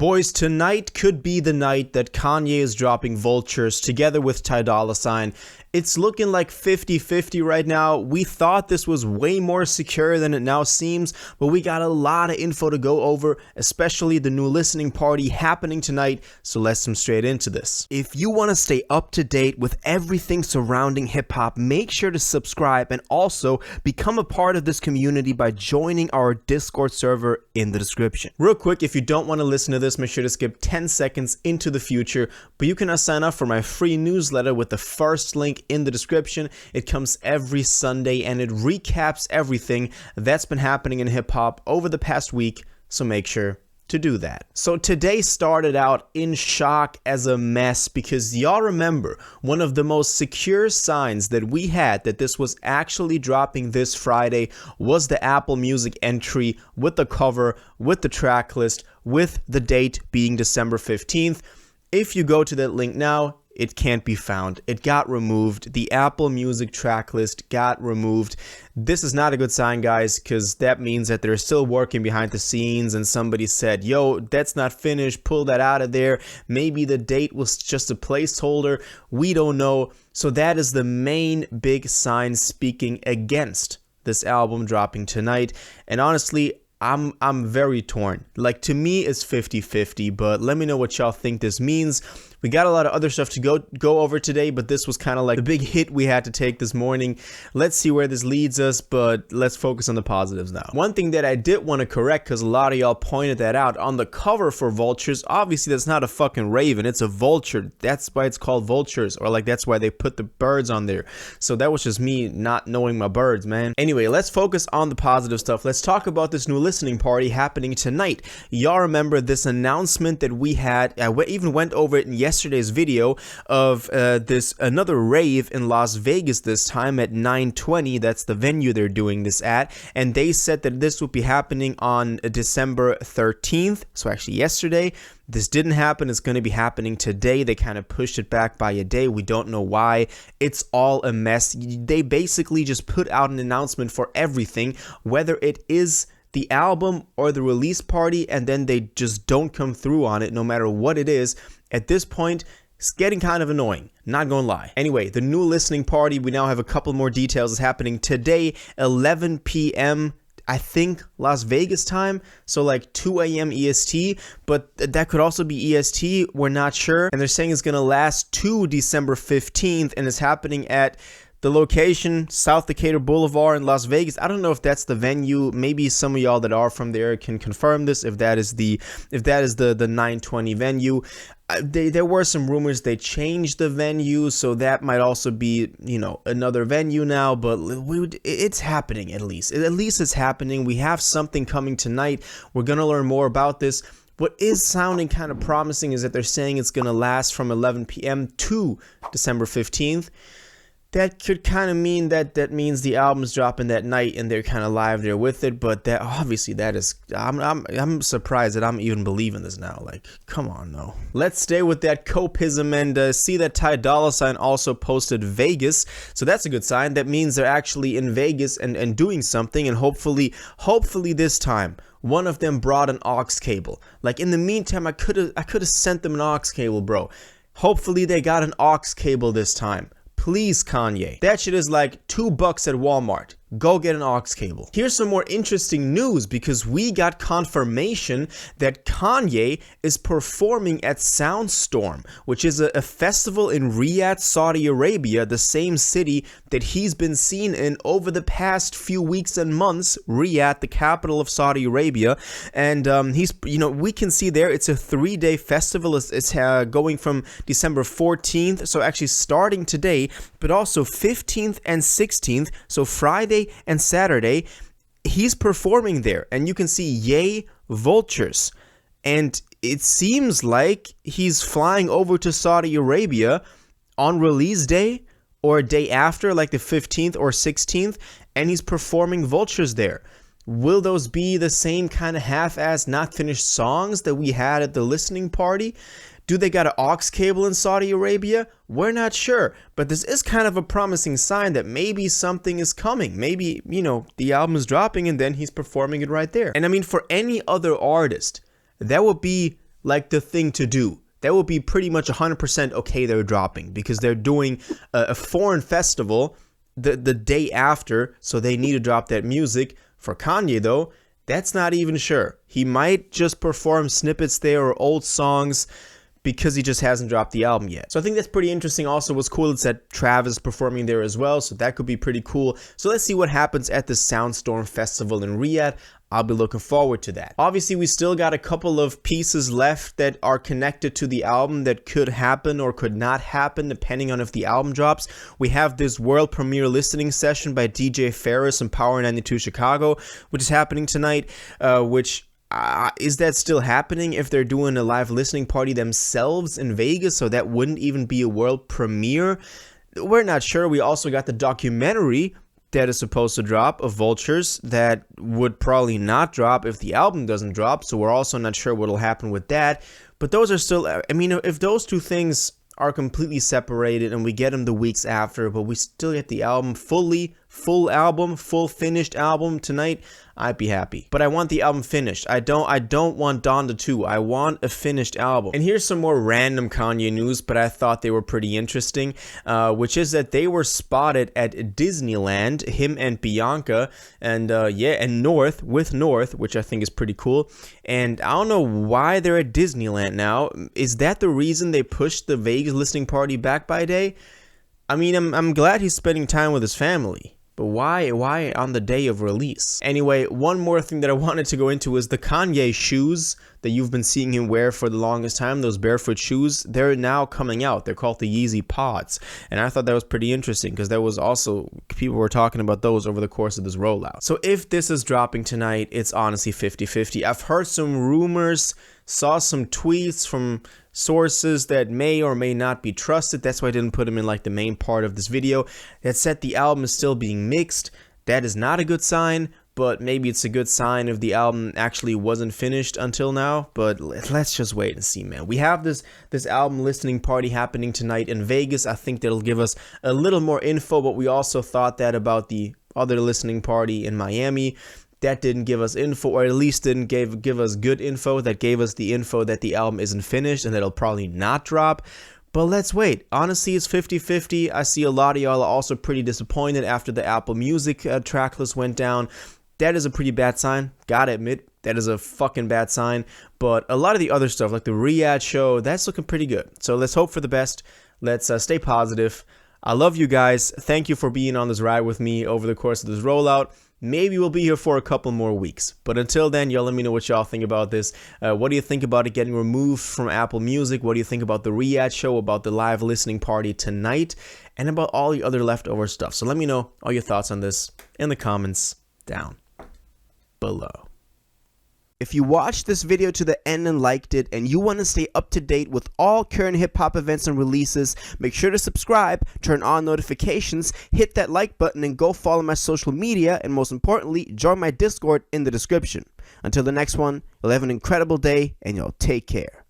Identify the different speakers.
Speaker 1: boys, tonight could be the night that Kanye is dropping Vultures together with Ty Dolla. It's looking like 50-50 right now. We thought this was way more secure than it now seems, but we got a lot of info to go over, especially the new listening party happening tonight, so let's jump straight into this. If you want to stay up to date with everything surrounding hip-hop, make sure to subscribe and also become a part of this community by joining our Discord server in the description. Real quick, if you don't want to listen to this, make sure to skip 10 seconds into the future, but you can now sign up for my free newsletter with the first link in the description. It comes every Sunday and it recaps everything that's been happening in hip-hop over the past week, so make sure to do that. So today started out in shock as a mess because y'all remember one of the most secure signs that we had that this was actually dropping this Friday was the Apple Music entry with the cover, with the track list, with the date being December 15th. If you go to that link now, it can't be found. It got removed. The Apple Music track list got removed. This is not a good sign, guys, because that means that they're still working behind the scenes and somebody said, yo, that's not finished, pull that out of there. Maybe the date was just a placeholder. We don't know. So that is the main big sign speaking against this album dropping tonight. And honestly, I'm very torn. Like, to me, it's 50-50, but let me know what y'all think this means. We got a lot of other stuff to go over today, but this was kind of like the big hit we had to take this morning. Let's see where this leads us, but let's focus on the positives now. One thing that I did want to correct, because a lot of y'all pointed that out, on the cover for Vultures, obviously that's not a fucking raven, it's a vulture. That's why it's called Vultures, or like that's why they put the birds on there. So that was just me not knowing my birds, man. Anyway, let's focus on the positive stuff. Let's talk about this new listening party happening tonight. Y'all remember this announcement that we had, I even went over it in yesterday's video of this another rave in Las Vegas, this time at 920. That's the venue they're doing this at, and they said that this would be happening on December 13th, so actually yesterday. This didn't happen. It's going to be happening today. They kind of pushed it back by a day. We don't know why. It's all a mess. They basically just put out an announcement for everything, whether it is the album or the release party, and then they just don't come through on it no matter what it is. At this point, it's getting kind of annoying, not gonna lie. Anyway, the new listening party, we now have a couple more details, is happening today, 11 p.m. I think Las Vegas time, so like 2 a.m. EST, but that could also be EST, we're not sure. And they're saying it's gonna last to December 15th, and it's happening at the location, South Decatur Boulevard in Las Vegas. I don't know if that's the venue. Maybe some of y'all that are from there can confirm this, if that is the 920 venue. There were some rumors they changed the venue, so that might also be, you know, another venue now, but it's happening at least. At least it's happening. We have something coming tonight. We're going to learn more about this. What is sounding kind of promising is that they're saying it's going to last from 11 p.m. to December 15th. That could kind of mean that means the album's dropping that night and they're kind of live there with it, but that obviously that is, I'm surprised that I'm even believing this now. Like, come on, no. Let's stay with that copism and see that Ty Dolla also posted Vegas, so that's a good sign. That means they're actually in Vegas and doing something, and hopefully this time one of them brought an aux cable. Like, in the meantime, I could have sent them an aux cable, bro. Hopefully they got an aux cable this time. Please, Kanye. That shit is like $2 at Walmart. Go get an aux cable. Here's some more interesting news, because we got confirmation that Kanye is performing at Soundstorm, which is a festival in Riyadh, Saudi Arabia, the same city that he's been seen in over the past few weeks and months. Riyadh, the capital of Saudi Arabia, and he's, you know, we can see there it's a 3-day festival. It's going from December 14th, so actually starting today, but also 15th and 16th, so Friday and Saturday, he's performing there, and you can see Yay Vultures, and it seems like he's flying over to Saudi Arabia on release day or a day after, like the 15th or 16th, and he's performing Vultures there. Will those be the same kind of half-assed, not finished songs that we had at the listening party? Do they got an aux cable in Saudi Arabia? We're not sure, but this is kind of a promising sign that maybe something is coming. Maybe, you know, the album is dropping and then he's performing it right there. And I mean, for any other artist, that would be like the thing to do. That would be pretty much 100% okay they're dropping, because they're doing a foreign festival the day after, so they need to drop that music. For Kanye though, that's not even sure. He might just perform snippets there or old songs, because he just hasn't dropped the album yet. So I think that's pretty interesting. Also, what's cool is that Travis performing there as well, so that could be pretty cool. So let's see what happens at the Soundstorm Festival in Riyadh. I'll be looking forward to that. Obviously, we still got a couple of pieces left that are connected to the album that could happen or could not happen depending on if the album drops. We have this world premiere listening session by DJ Ferris and Power 92 Chicago, which is happening tonight, is that still happening if they're doing a live listening party themselves in Vegas? So that wouldn't even be a world premiere. We're not sure. We also got the documentary that is supposed to drop of Vultures that would probably not drop if the album doesn't drop. So we're also not sure what'll happen with that. But those are still, I mean, if those two things are completely separated and we get them the weeks after, but we still get the album full album, full finished album tonight, I'd be happy. But I want the album finished. I don't want Donda 2. I want a finished album. And here's some more random Kanye news, but I thought they were pretty interesting, which is that they were spotted at Disneyland, him and Bianca, and and North, which I think is pretty cool. And I don't know why they're at Disneyland now. Is that the reason they pushed the Vegas listening party back by a day? I mean, I'm glad he's spending time with his family. But why on the day of release? Anyway, one more thing that I wanted to go into is the Kanye shoes that you've been seeing him wear for the longest time, those barefoot shoes. They're now coming out. They're called the Yeezy Pods. And I thought that was pretty interesting, because there was also, people were talking about those over the course of this rollout. So if this is dropping tonight, it's honestly 50-50. I've heard some rumors, saw some tweets from sources that may or may not be trusted. That's why I didn't put them in like the main part of this video, that said the album is still being mixed. That is not a good sign, but maybe it's a good sign if the album actually wasn't finished until now. But let's just wait and see, man. We have this album listening party happening tonight in Vegas. I think that'll give us a little more info, but we also thought that about the other listening party in Miami. That didn't give us info, or at least didn't give us good info. That gave us the info that the album isn't finished and that it'll probably not drop. But let's wait. Honestly, it's 50-50. I see a lot of y'all are also pretty disappointed after the Apple Music track list went down. That is a pretty bad sign. Gotta admit, that is a fucking bad sign. But a lot of the other stuff, like the Riyadh show, that's looking pretty good. So let's hope for the best. Let's stay positive. I love you guys. Thank you for being on this ride with me over the course of this rollout. Maybe we'll be here for a couple more weeks. But until then, y'all let me know what y'all think about this. What do you think about it getting removed from Apple Music? What do you think about the Riyadh show, about the live listening party tonight, and about all the other leftover stuff? So let me know all your thoughts on this in the comments down below. If you watched this video to the end and liked it, and you want to stay up to date with all current hip-hop events and releases, make sure to subscribe, turn on notifications, hit that like button, and go follow my social media, and most importantly, join my Discord in the description. Until the next one, you'll have an incredible day, and you'll take care.